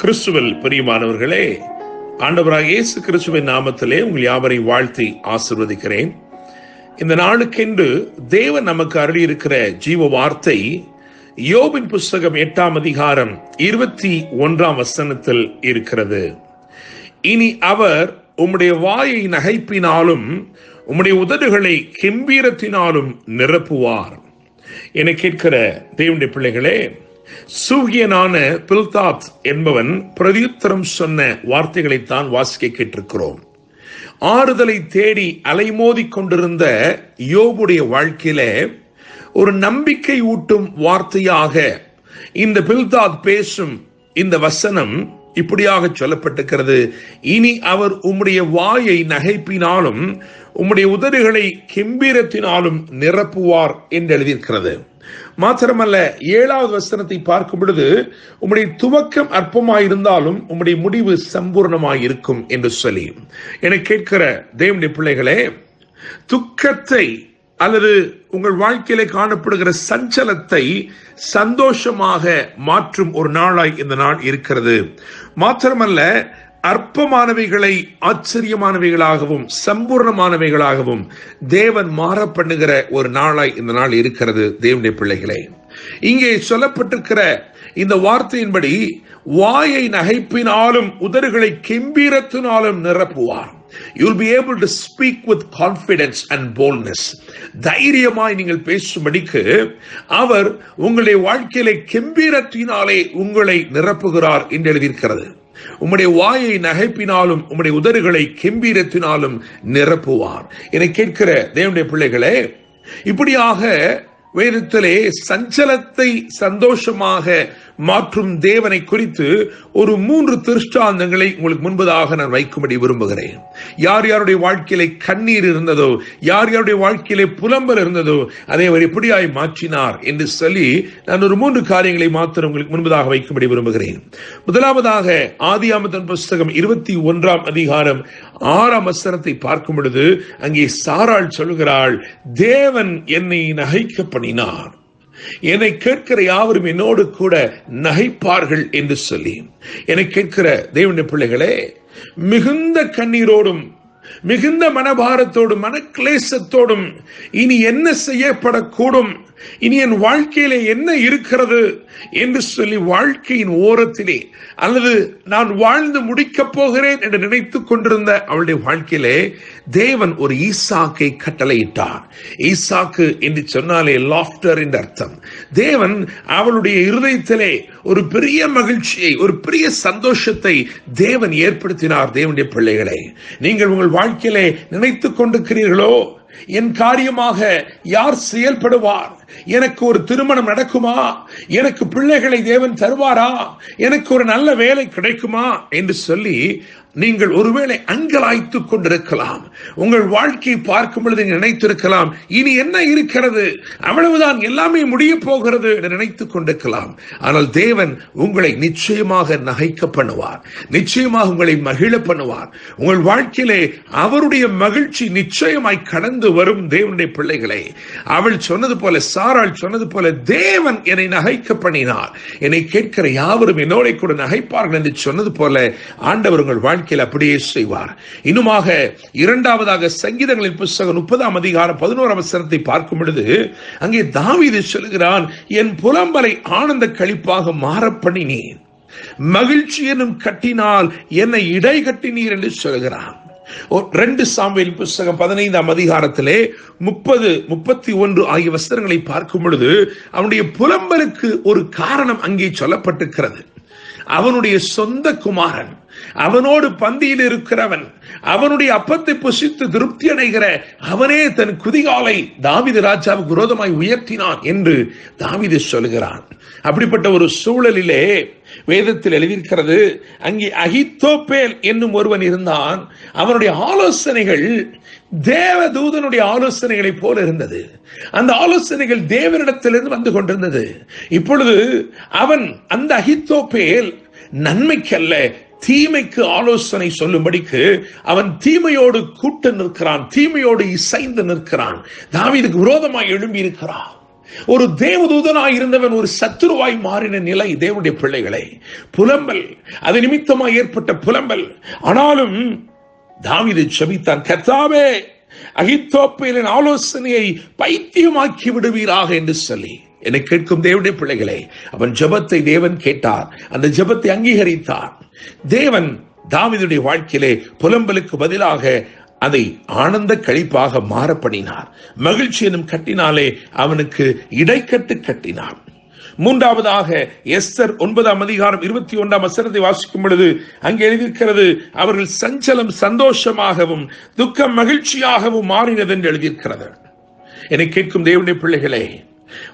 கிறிஸ்துவில் பிரியமானவர்களே, ஆண்டவராகிய இயேசு கிறிஸ்துவின் நாமத்திலே உங்கள் யாவரை வாழ்த்தி ஆசீர்வதிக்கிறேன். இந்த நாளுக்கென்று தேவன் நமக்கு அருளியிருக்கிற ஜீவ வார்த்தை யோபின் புஸ்தகம் 8ஆம் அதிகாரம் 21ஆம் வசனத்தில் இருக்கிறது. இனி அவர் உம்முடைய வாயை நகைப்பினாலும் உம்முடைய உதடுகளை கெம்பீரத்தினாலும் நிரப்புவார். என கேட்கிற தேவனுடைய பிள்ளைகளே, சூகியனான பில்தாத் என்பவன் பிரதியுத்தரம் சொன்ன வார்த்தைகளைத்தான் வாசிக்க கேட்டிருக்கிறோம். ஆறுதலை தேடி அலைமோதி கொண்டிருந்த யோபுடைய வாழ்க்கையில ஒரு நம்பிக்கை ஊட்டும் வார்த்தையாக இந்த பில்தாத் பேசும் இந்த வசனம் இப்படியாக சொல்லப்பட்டிருக்கிறது. இனி அவர் உம்முடைய வாயை நகைப்பினாலும் உம்முடைய உதடுகளை கெம்பீரத்தினாலும் நிரப்புவார் என்று எழுதியிருக்கிறது. மாத்திரமல்ல, 7வது வசனத்தை பார்க்கும் பொழுது உம்முடைய துவக்கம் அற்பமாயிருந்தாலும் உம்முடைய முடிவு சம்பூர்ணமாயிருக்கும் என்று சொல்லி, என கேட்கிற தேவனுடைய பிள்ளைகளே, துக்கத்தை அல்லது உங்கள் வாழ்க்கையிலே காணப்படுகிற சஞ்சலத்தை சந்தோஷமாக மாற்றும் ஒரு நாளாய் இந்த நாள் இருக்கிறது. மாத்திரமல்ல, அற்பமானவைகளை ஆச்சரியமானவைகளாகவும் சம்பூர்ணமானவைகளாகவும் தேவன் மாற பண்ணுகிற ஒரு நாளாய் இந்த நாள் இருக்கிறது. தேவனுடைய பிள்ளைகளே, இங்கே சொல்லப்பட்டிருக்கிற இந்த வார்த்தையின்படி வாயை நகைப்பினாலும் உதடுகளை கெம்பீரத்தினாலும் நிரப்புவார். You'll be able to speak with confidence and boldness. தைரியமாய் நீங்கள் பேசும்படிக்கு அவர் உங்களுடைய வாழ்க்கையிலே கெம்பீரத்தினாலே உங்களை நிரப்புகிறார் என்று எழுதியிருக்கிறது. உம்முடைய வாயை நகைப்பினாலும் உம்முடைய உதடுகளை கெம்பீரத்தினாலும் நிரப்புவார். என கேட்கிற தேவனுடைய பிள்ளைகளே, இப்படியாக வேதத்திலே சஞ்சலத்தை சந்தோஷமாக மாற்றும் தேவனை குறித்து ஒரு 3 திருஷ்டாந்தங்களை உங்களுக்கு முன்பதாக நான் வைக்கும்படி விரும்புகிறேன். யார் யாருடைய வாழ்க்கையிலே கண்ணீர் இருந்ததோ, யார் யாருடைய வாழ்க்கையிலே புலம்பல் இருந்ததோ, அதை அவர் எப்படியாய் மாற்றினார் என்று சொல்லி நான் ஒரு 3 காரியங்களை மாத்திரம் உங்களுக்கு முன்பதாக வைக்கும்படி விரும்புகிறேன். முதலாவதாக ஆதியாகமத்தின் புஸ்தகம் 21ஆம் அதிகாரம் 6ஆம் வசனத்தை பார்க்கும் பொழுது அங்கே சாராள் சொல்கிறாள், தேவன் என்னை நகைக்க பண்ணினார், என்னை கேட்கிற யாவரும் என்னோடு கூட நகைப்பார்கள் என்று சொல்லி. என்னை கேட்கிற தேவனுடைய பிள்ளைகளே, மிகுந்த கண்ணீரோடும் மிகுந்த மனபாரத்தோடும் மனக்லேசத்தோடும் இனி என்ன செய்யப்படக்கூடும், இனி என் வாழ்க்கையிலே என்ன இருக்கிறது என்று சொல்லி வாழ்க்கையின் ஓரத்திலே அல்லது நான் வாழ்ந்து முடிக்கப் போகிறேன் என்று நினைத்துக் கொண்டிருந்த அவளுடைய வாழ்க்கையிலே தேவன் ஒரு ஈசாக்கை கட்டளையிட்டார். ஈசாக்கு என்று சொன்னாலே லாஃப்டர் என்று அர்த்தம். தேவன் அவளுடைய இருதயத்திலே ஒரு பெரிய மகிழ்ச்சியை, ஒரு பெரிய சந்தோஷத்தை தேவன் ஏற்படுத்தினார். தேவனுடைய பிள்ளைகளை, நீங்கள் உங்கள் வாழ்க்கையிலே நினைத்துக் கொண்டிருக்கிறீர்களோ, என் காரியமாக யார் செயல்படுவார், எனக்கு ஒரு திருமணம் நடக்குமா, எனக்கு பிள்ளைகளை தேவன் தருவாரா, எனக்கு ஒரு நல்ல வேலை கிடைக்குமா என்று சொல்லி நீங்கள் ஒருவேளை அங்கலாய்த்துக் கொண்டிருக்கலாம். உங்கள் வாழ்க்கையை பார்க்கும் பொழுது நினைத்திருக்கலாம், இனி என்ன இருக்கிறது, அவ்வளவுதான், எல்லாமே முடிய போகிறது என்று நினைத்துக் கொண்டிருக்கலாம். ஆனால் தேவன் உங்களை நிச்சயமாக நகைக்க பண்ணுவார், நிச்சயமாக உங்களை மகிழ பண்ணுவார். உங்கள் வாழ்க்கையிலே அவருடைய மகிழ்ச்சி நிச்சயமாய் கடந்து வரும். தேவனுடைய பிள்ளைகளை, அவள் சொன்னது போல, சாராள் சொன்னது போல, தேவன் என்னை நகைக்க பண்ணினார், என்னை கேட்கிற யாவரும் என்னோட கூட நகைப்பார்கள் என்று சொன்னது போல ஆண்டவர் உங்கள் வாழ்க்கையில் அப்படியே செய்வார். இன்னுமாக 2வதாக சங்கீதங்களின் புஸ்தகம் 30ஆம் அதிகாரம் 11ஆம் வசனத்தை பார்க்கும் பொழுது அங்கே தாவீது சொல்கிறான், என் புலம்பலை ஆனந்த களிப்பாக மாற பண்ணினீர், மகிழ்ச்சி எனும் கட்டினால் என்னை இடை கட்டினீர் என்று சொல்கிறான். 2 சாமுவேல் புஸ்தகம் 15ஆம் அதிகாரத்திலே 30, 31 ஆகிய வசனங்களை பார்க்கும் பொழுது அவனுடைய புலம்பலுக்கு ஒரு காரணம் அங்கே சொல்லப்பட்டிருக்கிறது. அவனுடைய சொந்த குமாரன், அவனோடு பந்தியில் இருக்கிறவன், அவனுடைய அப்பத்தை புசித்து திருப்தி அடைகிற அவனே தன் குதிகாலை தாவீது ராஜாவுக்கு விரோதமாய் உயர்த்தினான் என்று தாவீது சொல்கிறான். அப்படிப்பட்ட ஒரு சூழலிலே வேதத்தில் எழுதியிருக்கிறது, அங்கே அகித்தோப்பேல் என்னும் ஒருவன் இருந்தான். அவனுடைய ஆலோசனைகள் தேவதூதனுடைய ஆலோசனைகளை போல இருந்தது. அந்த ஆலோசனைகள் தேவனிடத்திலிருந்து வந்து கொண்டிருந்தது. இப்பொழுது அவன், அந்த அகித்தோப்பேல் நன்மைக்கல்ல தீமைக்கு ஆலோசனை சொல்லும்படிக்கு அவன் தீமையோடு கூட்டு நிற்கிறான், தீமையோடு இசைந்து நிற்கிறான், தாவீதுக்கு விரோதமாய் எழும்பி இருக்கிறான். ஒரு தேவதூதனாய் இருந்தவன் ஒரு சத்துருவாய் மாறின நிலை. தேவனுடைய பிள்ளைகளை, புலம்பல், அது நிமித்தமாய் ஏற்பட்ட புலம்பல். ஆனாலும் தாவீது ஜெபித்தான், கர்த்தாவே அகித்தோப்பேலின் ஆலோசனையை பைத்தியமாக்கி விடுவீராக என்று சொல்லி. என்னை கேட்கும் தேவனுடைய பிள்ளைகளே, அவன் ஜெபத்தை தேவன் கேட்டார், அந்த ஜெபத்தை அங்கீகரித்தார். தேவன் தாவீதுடைய வாழ்க்கையிலே புலம்பலுக்கு பதிலாக அதை ஆனந்த களிப்பாக மாறப்படினார். மகிழ்ச்சி எனும் கட்டினாலே அவனுக்கு இடைக்கட்டு கட்டினார். மூன்றாவதாக எஸ்தர் 9ஆம் அதிகாரம் 21ஆம் வசனத்தை வாசிக்கும் பொழுது அங்கே எழுதியிருக்கிறது, அவர்கள் சஞ்சலம் சந்தோஷமாகவும் துக்கம் மகிழ்ச்சியாகவும் மாறினது என்று எழுதியிருக்கிறது. என்னை கேட்கும் தேவனுடைய பிள்ளைகளே,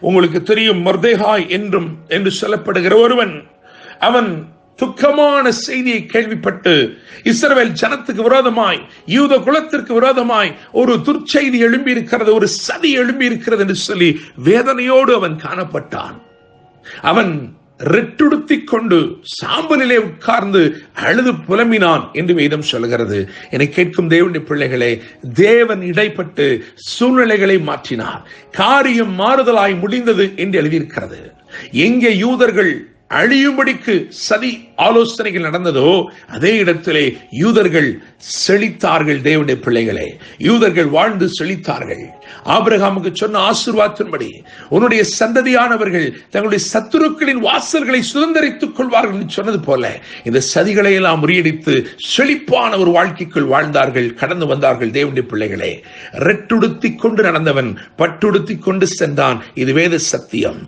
உங்களுக்கு தெரியும், மொர்தெகாய் என்று சொல்லப்படுகிற ஒருவன், அவன் துக்கமான செய்தியை கேள்விப்பட்டு இஸ்ரவேல் ஜனத்துக்கு விரோதமாய், யூத குலத்திற்கு விரோதமாய் ஒரு துர்ச்செய்தி எழும்பி இருக்கிறது, ஒரு சதி எழும்பி இருக்கிறது என்று சொல்லி வேதனையோடு அவன் காணப்பட்டான். அவன் ரெட்டுடுத்திக் கொண்டு சாம்பலிலே உட்கார்ந்து அழுது புலம்பினான் என்று வேதம் சொல்கிறது. என்னை கேட்கும் தேவனுடைய பிள்ளைகளே, தேவன் இடைப்பட்டு சூழ்நிலைகளை மாற்றினார். காரியம் மாறுதலாய் முடிந்தது என்று எழுதியிருக்கிறது. எங்கே யூதர்கள் அழியும்படிக்கு சதி ஆலோசனைகள் நடந்ததோ அதே இடத்திலே யூதர்கள் செழித்தார்கள். தேவனுடைய பிள்ளைகளே, யூதர்கள் வாழ்ந்து செழித்தார்கள். ஆபிரகாமுக்கு சொன்ன ஆசீர்வாதத்தின்படி உன்னுடைய சந்ததியானவர்கள் தங்களுடைய சத்துருக்களின் வாசல்களை சுதந்திரித்துக் கொள்வார்கள் என்று சொன்னது போல இந்த சதிகளை எல்லாம் முறியடித்து செழிப்பான ஒரு வாழ்க்கைக்குள் வாழ்ந்தார்கள், கடந்து வந்தார்கள். தேவனுடைய பிள்ளைகளே, ரெட்டுடுத்திக் கொண்டு நடந்தவன் பட்டுடுத்திக் கொண்டு சென்றான். இது வேத சத்தியம்.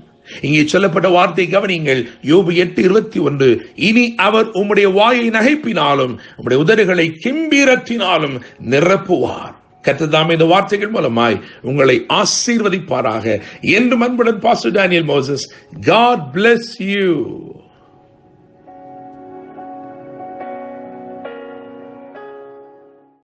இங்கே சொல்லப்பட்ட வார்த்தை கவனிங்கள். யோபு 8:21, இனி அவர் உம்முடைய வாயை நகைப்பினாலும் உம்முடைய உதடுகளை கெம்பீரத்தினாலும் நிரப்புவார். கர்த்தர் இந்த வார்த்தைகள் மூலமாய் உங்களை ஆசீர்வதிப்பாராக. என்று அன்புடன் pastor Daniel Moses. God bless you.